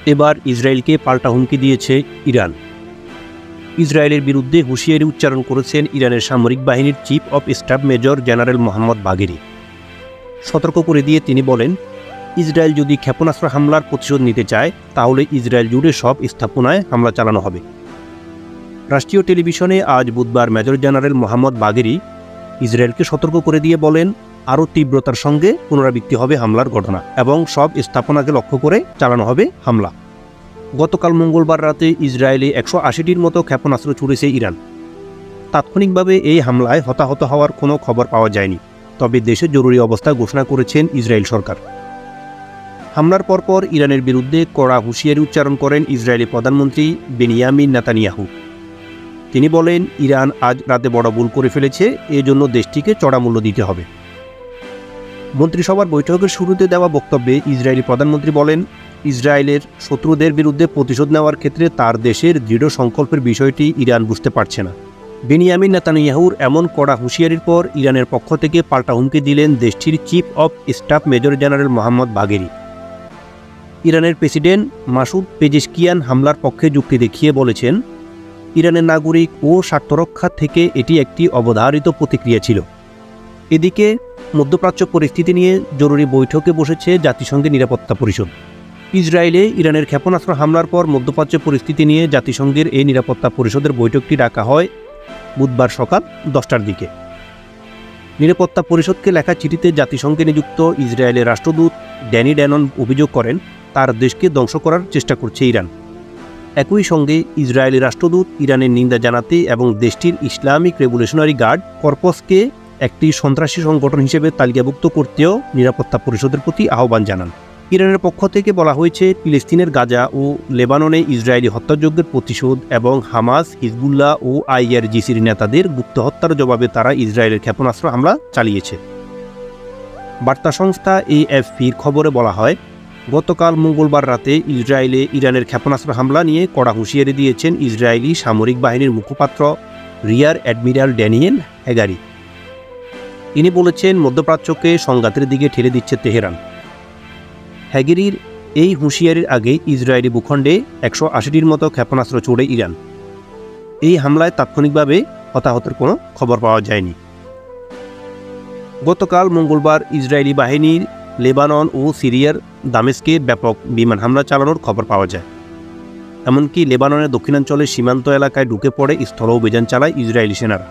এবার ইসরায়েলকে পাল্টা হুমকি দিয়েছে ইরান। ইসরায়েলের বিরুদ্ধে হুঁশিয়ারি উচ্চারণ করেছেন ইরানের সামরিক বাহিনীর chief of staff major general Mohammad বাগেরি। সতর্ক করে দিয়ে তিনি বলেন, ইসরায়েল যদি ক্ষেপণাস্ত্র হামলার প্রতিশোধ নিতে চায় তাহলে ইসরায়েল জুড়ে সব স্থাপনায় হামলা চালানো হবে। রাষ্ট্রীয় টেলিভিশনে আজ বুধবার মেজর জেনারেল মোহাম্মদ বাগেরি ইসরায়েলকে সতর্ক করে দিয়ে বলেন, আরও তীব্রতার সঙ্গে পুনরাবৃত্তি হবে হামলার ঘটনা এবং সব স্থাপনাকে লক্ষ্য করে চালানো হবে হামলা। গতকাল মঙ্গলবার রাতে ইসরায়েলে 180টির মতো ক্ষেপণাস্ত্র ছুড়েছে ইরান। তাৎক্ষণিকভাবে এই হামলায় হতাহত হওয়ার কোনো খবর পাওয়া যায়নি, তবে দেশে জরুরি অবস্থা ঘোষণা করেছেন ইসরায়েল সরকার। হামলার পরপর ইরানের বিরুদ্ধে কড়া হুঁশিয়ারি উচ্চারণ করেন ইসরায়েলি প্রধানমন্ত্রী বেনিয়ামিন নেতানিয়াহু। তিনি বলেন, ইরান আজ রাতে বড় ভুল করে ফেলেছে, এজন্য দেশটিকে চড়া মূল্য দিতে হবে। মন্ত্রিসভার বৈঠকের শুরুতে দেওয়া বক্তব্যে ইসরায়েলি প্রধানমন্ত্রী বলেন, ইসরায়েলের শত্রুদের বিরুদ্ধে প্রতিশোধ নেওয়ার ক্ষেত্রে তার দেশের দৃঢ় সংকল্পের বিষয়টি ইরান বুঝতে পারছে না। বেনিয়ামিন নেতানিয়াহুর এমন কড়া হুঁশিয়ারির পর ইরানের পক্ষ থেকে পাল্টা হুমকি দিলেন দেশটির chief of staff major general Mohammad বাগেরি। ইরানের প্রেসিডেন্ট মাসুদ পেজেশকিয়ান হামলার পক্ষে যুক্তি দেখিয়ে বলেছেন, ইরানের নাগরিক ও স্বার্থরক্ষা থেকে এটি একটি অবধারিত প্রতিক্রিয়া ছিল। এদিকে মধ্যপ্রাচ্য পরিস্থিতি নিয়ে জরুরি বৈঠকে বসেছে জাতিসংঘের নিরাপত্তা পরিষদ। ইসরায়েলে ইরানের ক্ষেপণাস্ত্র হামলার পর মধ্যপ্রাচ্য পরিস্থিতি নিয়ে জাতিসংঘের এই নিরাপত্তা পরিষদের বৈঠকটি ডাকা হয় বুধবার সকাল 10টার দিকে। নিরাপত্তা পরিষদকে লেখা চিঠিতে জাতিসংঘে নিযুক্ত ইসরায়েলের রাষ্ট্রদূত ড্যানি ড্যানন অভিযোগ করেন, তার দেশকে ধ্বংস করার চেষ্টা করছে ইরান। একই সঙ্গে ইসরায়েলি রাষ্ট্রদূত ইরানের নিন্দা জানাতে এবং দেশটির ইসলামিক রেভলিউশনারি গার্ড কর্পসকে একটি সন্ত্রাসী সংগঠন হিসেবে তালিকাভুক্ত করতেও নিরাপত্তা পরিষদের প্রতি আহ্বান জানান। ইরানের পক্ষ থেকে বলা হয়েছে, ফিলিস্তিনের গাজা ও লেবাননে ইসরায়েলি হত্যাযজ্ঞের প্রতিশোধ এবং হামাস, হিজবুল্লাহ ও আইআরজিসির নেতাদের গুপ্ত হত্যার জবাবে তারা ইসরায়েলের ক্ষেপণাস্ত্র হামলা চালিয়েছে। বার্তা সংস্থা এএফপির খবরে বলা হয়, গতকাল মঙ্গলবার রাতে ইসরায়েলে ইরানের ক্ষেপণাস্ত্র হামলা নিয়ে কড়া হুঁশিয়ারি দিয়েছেন ইসরায়েলি সামরিক বাহিনীর মুখপাত্র রিয়ার অ্যাডমিরাল ড্যানিয়েল হেগারি। তিনি বলেছেন, মধ্যপ্রাচ্যকে সংঘাতের দিকে ঠেলে দিচ্ছে তেহরান। হেগেরির এই হুঁশিয়ারির আগে ইসরায়েলি ভূখণ্ডে 180টির মতো ক্ষেপণাস্ত্র ছোড়ে ইরান। এই হামলায় তাৎক্ষণিকভাবে হতাহতের কোনো খবর পাওয়া যায়নি। গতকাল মঙ্গলবার ইসরায়েলি বাহিনীর লেবানন ও সিরিয়ার দামেস্কে ব্যাপক বিমান হামলা চালানোর খবর পাওয়া যায়। এমনকি লেবাননের দক্ষিণাঞ্চলের সীমান্ত এলাকায় ঢুকে পড়ে স্থল অভিযান চালায় ইসরায়েলি সেনারা।